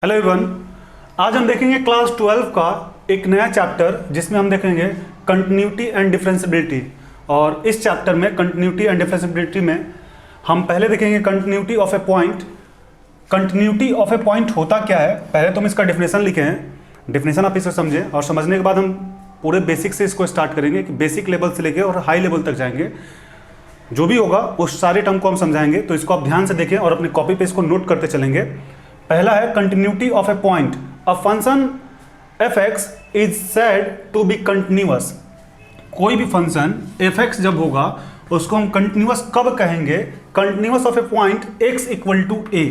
Hello everyone, आज हम देखेंगे क्लास 12 का एक नया चैप्टर जिसमें हम देखेंगे कंटिन्यूटी एंड डिफरेंशिएबिलिटी। और इस चैप्टर में कंटिन्यूटी एंड डिफरेंशिएबिलिटी में हम पहले देखेंगे continuity of a point. Continuity of a point होता क्या है, पहले तो हम इसका डेफिनेशन लिखे हैं, डेफिनेशन आप इसे समझें और समझने के बाद हम पूरे बेसिक से इसको स्टार्ट करेंगे कि बेसिक लेवल से लेके और हाई लेवल तक जाएंगे। जो भी होगा उस सारे टर्म को हम समझाएंगे, तो इसको आप ध्यान से देखें और अपनी कॉपी पे इसको नोट करते चलेंगे। पहला है continuity of a point. A function f(x) is said to be continuous. कोई भी फंक्शन f(x) जब होगा उसको हम कंटिन्यूअस कब कहेंगे? Continuous of a point x equal to a।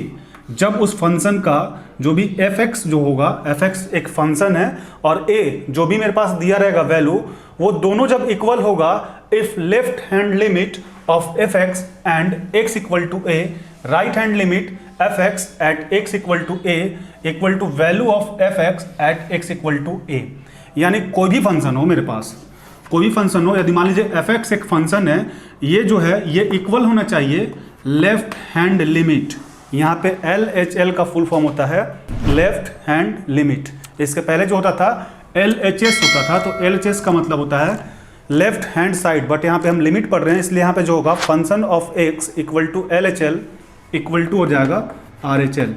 जब उस फंक्शन का जो भी f(x) जो होगा, f(x) एक फंक्शन है और a जो भी मेरे पास दिया रहेगा वैल्यू, वो दोनों जब इक्वल होगा, if left hand limit of f(x) and x equal to a, right hand limit f(x) at x equal to a equal to value of f(x) at x equal to a। यानी कोई भी function हो, मेरे पास कोई भी function हो, यदि मान लीजिए f(x) एक फंक्शन है, ये जो है ये इक्वल होना चाहिए लेफ्ट हैंड लिमिट। यहाँ पे LHL का फुल फॉर्म होता है लेफ्ट हैंड लिमिट। इसके पहले जो होता था LHS होता था, तो LHS का मतलब होता है लेफ्ट हैंड साइड, बट यहाँ पे हम लिमिट पढ़ रहे हैं इसलिए यहाँ पे जो होगा function of x equal to LHL equal to हो जाएगा RHL,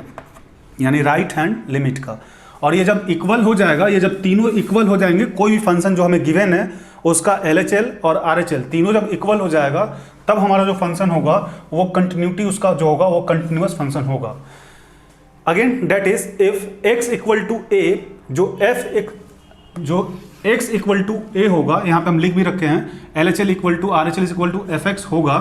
यानी राइट हैंड लिमिट का। और ये जब इक्वल हो जाएगा, ये जब तीनों इक्वल हो जाएंगे, कोई भी फंक्शन जो हमें गिवन है उसका LHL और RHL तीनों जब इक्वल हो जाएगा, तब हमारा जो फंक्शन होगा वो कंटिन्यूटी उसका जो होगा वो कंटिन्यूअस फंक्शन होगा। Again that is if x equal to a, जो x इक्वल टू a होगा, यहाँ पे हम लिख भी रखे हैं LHL equal to RHL equal to f(x) होगा,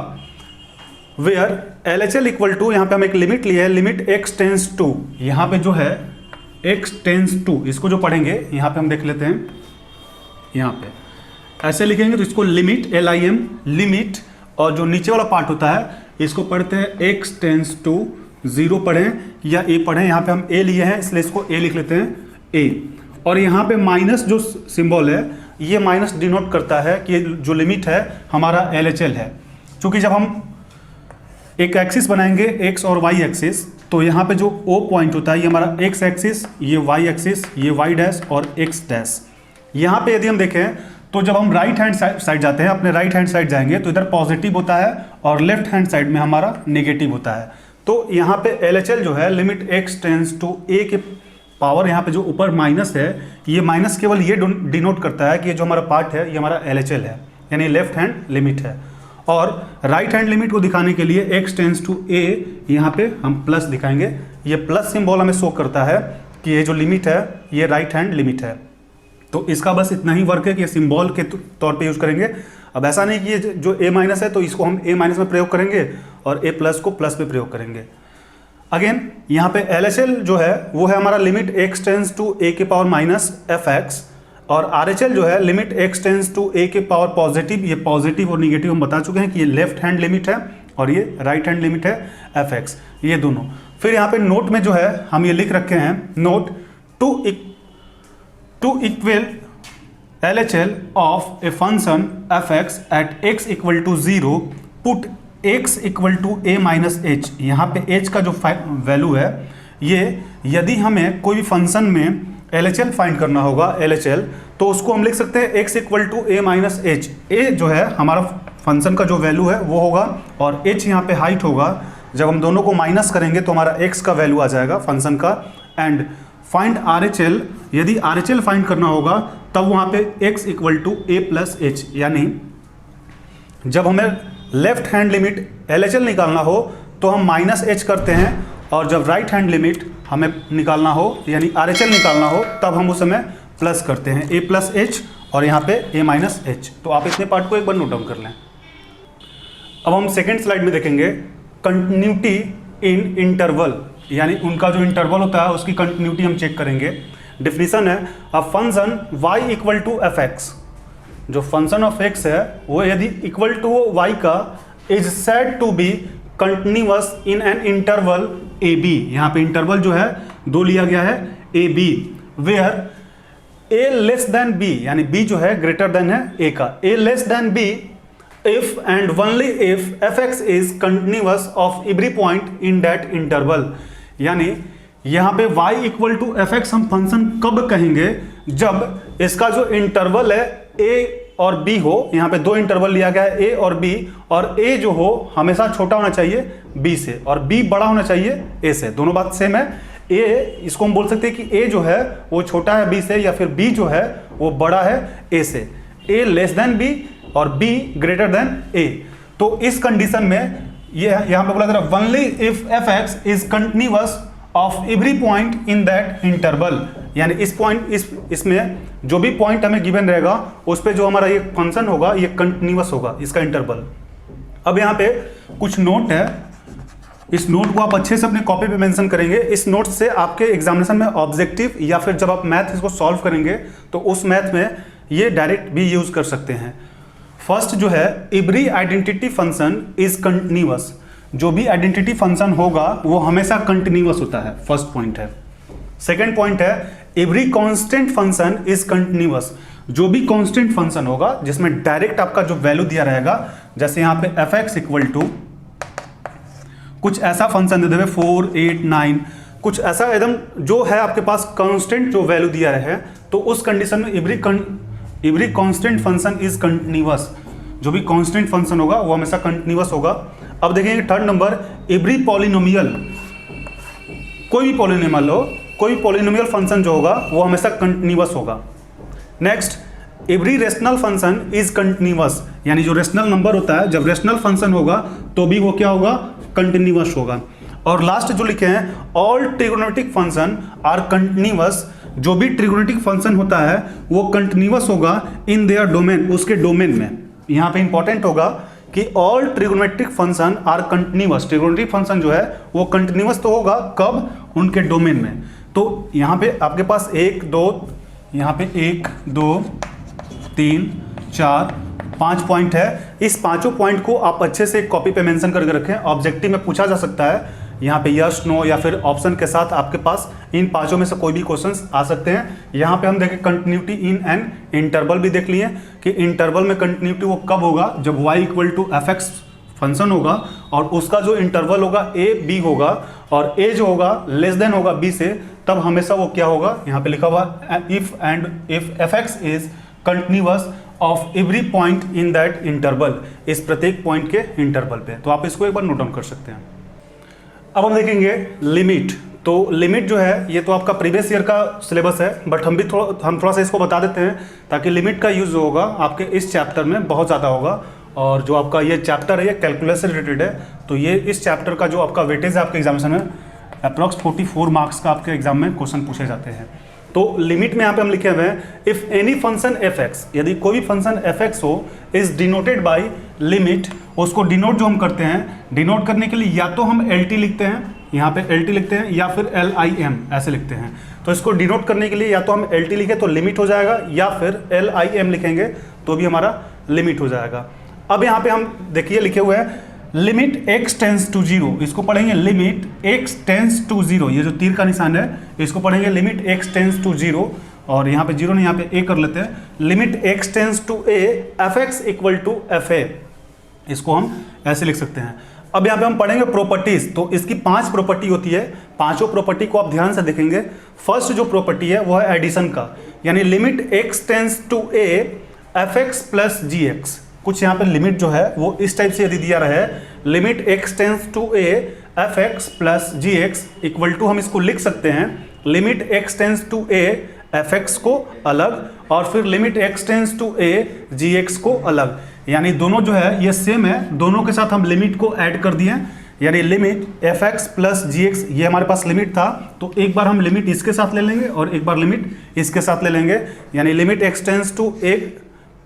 वेयर LHL इक्वल टू, यहाँ पे हम एक लिमिट लिए है, लिमिट x टेंस टू, यहाँ पे जो है x टेंस टू, इसको जो पढ़ेंगे यहाँ पे हम देख लेते हैं, यहाँ पे ऐसे लिखेंगे तो इसको लिमिट LIM लिमिट, और जो नीचे वाला पार्ट होता है इसको पढ़ते हैं x टेंस टू 0 पढ़ें या a पढ़ें, यहाँ पे हम a लिए हैं इसलिए इसको a लिख लेते हैं a। और यहाँ पे माइनस जो सिंबल है, ये माइनस डिनोट करता है कि जो लिमिट है हमारा LHL है। क्योंकि जब हम एक एक्सिस बनाएंगे x और y एक्सिस, तो यहाँ पे जो O पॉइंट होता है ये हमारा x एक्सिस, ये y एक्सिस, ये y डैश और x डैश। यहाँ पे यदि हम देखें तो जब हम राइट हैंड साइड जाते हैं, अपने राइट हैंड साइड जाएंगे तो इधर पॉजिटिव होता है और लेफ्ट हैंड साइड में हमारा नेगेटिव होता है। तो यहाँ पे LHL जो है limit x tends to a के पावर, यहाँ पे जो ऊपर माइनस है, ये माइनस केवल ये डिनोट करता है कि ये जो हमारा पार्ट है ये हमारा LHL है, यानी लेफ्ट हैंड लिमिट है। और राइट हैंड लिमिट को दिखाने के लिए x टेंस टू a, यहाँ पे हम प्लस दिखाएंगे। ये प्लस सिंबल हमें शो करता है कि ये जो लिमिट है ये राइट हैंड लिमिट है। तो इसका बस इतना ही वर्क है कि सिंबल के तौर पे यूज करेंगे। अब ऐसा नहीं कि ये जो a माइनस है तो इसको हम a माइनस में प्रयोग करेंगे और a प्लस को प्लस पे प्रयोग करेंगे। अगेन यहाँ पे LHL जो है वो है हमारा limit x tends to a के पावर माइनस f(x), और RHL जो है limit x tends to a के पावर पॉजिटिव। ये पॉजिटिव और निगेटिव हम बता चुके हैं कि ये लेफ्ट हैंड लिमिट है और ये राइट हैंड लिमिट है f(x), ये दोनों। फिर यहाँ पे नोट में जो है हम ये लिख रखे हैं, note to equal LHL of a function f(x) at x equal to 0, put x equal to a minus h। यहाँ पे h का जो वैल्यू है, ये यदि हमें कोई भी फंक्शन में LHL फाइंड करना होगा, LHL, तो उसको हम लिख सकते हैं x equal to a minus h। a जो है हमारा फंक्शन का जो वैल्यू है वो होगा और h यहाँ पे हाइट होगा। जब हम दोनों को माइनस करेंगे तो हमारा x का वैल्यू आ जाएगा फंक्शन का। एंड फाइंड RHL, यदि RHL फाइंड करना होगा तब वहाँ पे x equal to a plus h, यानी जब हमें लेफ्ट हैंड लिमिट LHL निकालना हो तो हम माइनस h करते हैं, और जब राइट हैंड लिमिट हमें निकालना हो यानी RHL निकालना हो तब हम उस समय प्लस करते हैं a प्लस h और यहाँ पे a माइनस h। तो आप इतने पार्ट को एक बार नोट डाउन कर लें। अब हम सेकेंड स्लाइड में देखेंगे कंटिन्यूटी इन इंटरवल, यानी उनका जो इंटरवल होता है उसकी कंटिन्यूटी हम चेक करेंगे। डेफिनेशन है a function y equal to f(x), जो फंक्शन ऑफ x है वो यदि इक्वल टू y का, is said to be continuous in an interval A B. यहाँ पे इंटरवल जो है 2 लिया गया है, A B, where a less than b, यानी b जो है ग्रेटर देन है a का, a less than b if and only if f(x) is continuous of every point in that interval। यानी यहाँ पे y equal to f x हम function कब कहेंगे, जब इसका जो इंटरवल है a और b हो। यहाँ पे दो इंटरवल लिया गया है a और b, और a जो हो हमेशा छोटा होना चाहिए b से और b बड़ा होना चाहिए a से। दोनों बात सेम है। a इसको हम बोल सकते हैं कि a जो है वो छोटा है b से, या फिर b जो है वो बड़ा है a से। a लेस देन b और b ग्रेटर देन a। तो इस कंडीशन में ये यहाँ पे बोला जा रहा है only if F x is continuous of every point in that interval, यानी इस पॉइंट इसमें जो भी पॉइंट हमें गिवन रहेगा उस पे जो हमारा ये फंक्शन होगा ये कंटिन्यूअस होगा, इसका इंटरवल। अब यहाँ पे कुछ नोट है, इस नोट को आप अच्छे से अपने कॉपी पे मेंशन करेंगे। इस नोट से आपके एग्जामिनेशन में ऑब्जेक्टिव या फिर जब आप मैथ इसको सॉल्व करेंगे तो उस मैथ में ये डायरेक्ट भी यूज कर सकते हैं। फर्स्ट जो है, every identity function is continuous. जो भी आइडेंटिटी फंक्शन होगा वो हमेशा कंटिन्यूअस होता है, फर्स्ट पॉइंट है। सेकेंड पॉइंट है, every constant function is continuous. जो भी कांस्टेंट फंक्शन होगा जिसमें डायरेक्ट आपका जो वैल्यू दिया रहेगा, जैसे यहाँ पे एफ एक्स इक्वल टू कुछ ऐसा फंक्शन दे देवे 4, 8, 9, कुछ ऐसा एकदम जो है आपके पास कांस्टेंट जो वैल्यू दिया रहे, तो उस कंडीशन में every constant function is continuous. जो भी कांस्टेंट फंक्शन होगा वो हमेशा कंटिन्यूअस होगा। अब देखेंगे थर्ड नंबर, एवरी पॉलिनोमियल, कोई भी पॉलिनोमियल हो, कोई पॉलिनोमियल फंक्शन जो होगा वो हमेशा कंटिन्यूअस होगा। Next, every rational function is continuous, यानी जो रेशनल नंबर होता है जब रेशनल फंक्शन होगा तो भी वो क्या होगा, कंटिन्यूअस होगा। और लास्ट जो लिखे हैं, all trigonometric function are continuous. जो भी ट्रिगोनोमेट्रिक फंक्शन होता है वो कंटिन्यूअस होगा इन देयर डोमेन, उसके डोमेन में। यहाँ पे इंपॉर्टेंट होगा कि all trigonometric function are continuous. Trigonometric function जो है वो कंटिन्यूअस तो होगा कब, उनके डोमेन में। तो यहाँ पे आपके पास 1, 2, यहाँ पे 1, 2, 3, 4, 5 पॉइंट है। इस पांचों पॉइंट को आप अच्छे से कॉपी पे मेंशन करके रखें। ऑब्जेक्टिव में पूछा जा सकता है यहाँ पे यस, नो या फिर ऑप्शन के साथ आपके पास इन पांचों में से कोई भी क्वेश्चंस आ सकते हैं। यहाँ पे हम देखें कंटिन्यूटी इन एन इंटरवल भी देख लिए कि इंटरवल में कंटिन्यूटी वो कब होगा, जब y equal to f x function होगा और उसका जो इंटरवल होगा a b होगा और a जो होगा लेस देन होगा b से, तब हमेशा वो क्या होगा, यहाँ पे लिखा हुआ if F x is continuous of every point in that interval, इस प्रत्येक पॉइंट के इंटरवल पे। तो आप इसको एक बार नोट डाउन कर सकते हैं। अब हम देखेंगे लिमिट। तो लिमिट जो है ये तो आपका प्रीवियस ईयर का सिलेबस है, बट हम थोड़ा सा इसको बता देते हैं ताकि लिमिट का यूज होगा आपके इस चैप्टर में बहुत ज़्यादा होगा। और जो आपका ये चैप्टर है ये कैलकुलस से रिलेटेड है, तो ये इस चैप्टर का जो आपका वेटेज है आपके एग्जामिनेशन में अप्रॉक्स 44 मार्क्स का आपके एग्जाम में क्वेश्चन पूछे जाते हैं। तो लिमिट में यहाँ पे हम लिखे हुए हैं, if any function F x, यदि कोई भी फंक्शन एफ एक्स हो, इज डिनोटेड बाय लिमिट। उसको डिनोट जो हम करते हैं, डिनोट करने के लिए या तो हम एल टी लिखते हैं, यहाँ पे एल टी लिखते हैं, या फिर एल आई एम ऐसे लिखते हैं। तो इसको डिनोट करने के लिए या तो हम एल टी लिखें तो लिमिट हो जाएगा, या फिर एल आई एम लिखेंगे तो भी हमारा लिमिट हो जाएगा। अब यहाँ पे हम देखिए लिखे हुए हैं लिमिट x टेंस टू 0, इसको पढ़ेंगे लिमिट x टेंस टू 0, ये जो तीर का निशान है इसको पढ़ेंगे लिमिट x टेंस टू 0, और यहाँ पे 0 नहीं, यहाँ पे a कर लेते हैं। Limit x tends to a f x equal to f a, इसको हम ऐसे लिख सकते हैं। अब यहाँ पे हम पढ़ेंगे प्रॉपर्टीज। तो इसकी 5 प्रॉपर्टी होती है, पांचों प्रॉपर्टी को आप ध्यान से देखेंगे। फर्स्ट जो प्रॉपर्टी है वो है एडिशन का, यानी limit x tends to a f x plus g x. कुछ यहाँ पे लिमिट जो है वो इस टाइप से यदि दिया रहे, limit x tends to a f x plus g x equal to, हम इसको लिख सकते हैं limit x tends to a f x को अलग, और फिर limit x tends to a g x को अलग। यानी दोनों जो है ये सेम है, दोनों के साथ हम लिमिट को ऐड कर दिए, यानी limit F x plus g x, ये हमारे पास लिमिट था, तो एक बार हम लिमिट इसके साथ ले लेंगे और एक बार लिमिट इसके साथ ले लेंगे, यानी limit x tends to a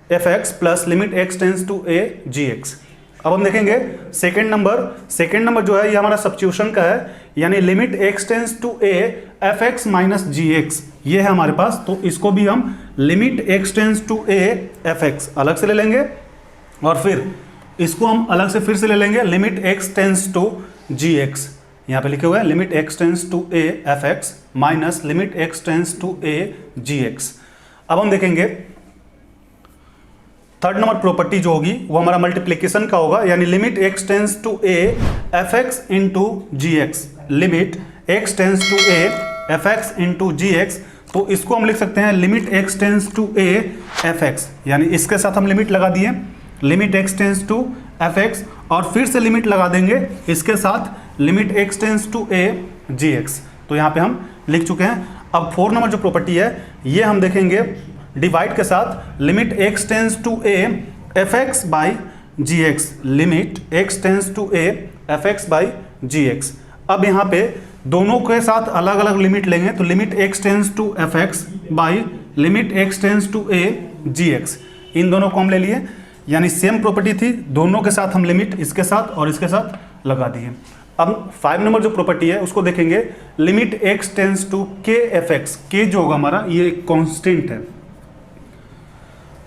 f x plus limit x tends to a g x. अब हम देखेंगे सेकेंड नंबर जो है ये हमारा सब्स्टिट्यूशन का है, यानी limit x tends to a f x minus g x, ये है हमारे पास। तो इसको भी हम limit x tends to a f x अलग से ले लेंगे, और फिर इसको हम अलग से फिर से ले लेंगे limit x tends to g x, यहाँ पे लिखे हुए हैं limit x tends to a f x minus limit x tends to a g x. अब हम देखेंगे थर्ड नंबर प्रॉपर्टी जो होगी वो हमारा मल्टीप्लिकेशन का होगा, यानी limit x tends to a f x into g x, limit x tends to a fx into g x, तो इसको हम लिख सकते हैं limit x tends to a fx, यानी इसके साथ हम लिमिट लगा दिए limit x tends to fx, और फिर से लिमिट लगा देंगे इसके साथ limit x tends to a gx। तो यहाँ पे हम लिख चुके हैं। अब 4 नंबर जो प्रॉपर्टी है ये हम देखेंगे डिवाइड के साथ limit x tends to a fx by gx, limit x tends to a fx by gx। अब यहाँ पे दोनों के साथ अलग अलग लिमिट लेंगे, तो limit x tends to fx by limit x tends to a gx, इन दोनों को हम ले लिए, यानी सेम प्रॉपर्टी थी, दोनों के साथ हम लिमिट इसके साथ और इसके साथ लगा दिए। अब 5 नंबर जो प्रॉपर्टी है उसको देखेंगे limit x tends to k fx, k जो होगा हमारा ये कांस्टेंट है,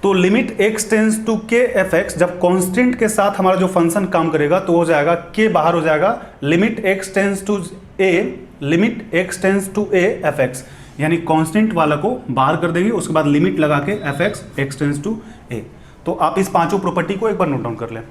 तो limit x tends to k fx जब कांस्टेंट के साथ हमारा जो फंक्शन काम करेगा तो हो जाएगा k बाहर हो जाएगा limit x tends to a limit x tends to a fx, यानी कांस्टेंट वाला को बाहर कर देंगे, उसके बाद लिमिट लगा के fx x tends to a। तो आप इस पांचों प्रॉपर्टी को एक बार नोट डाउन कर लें।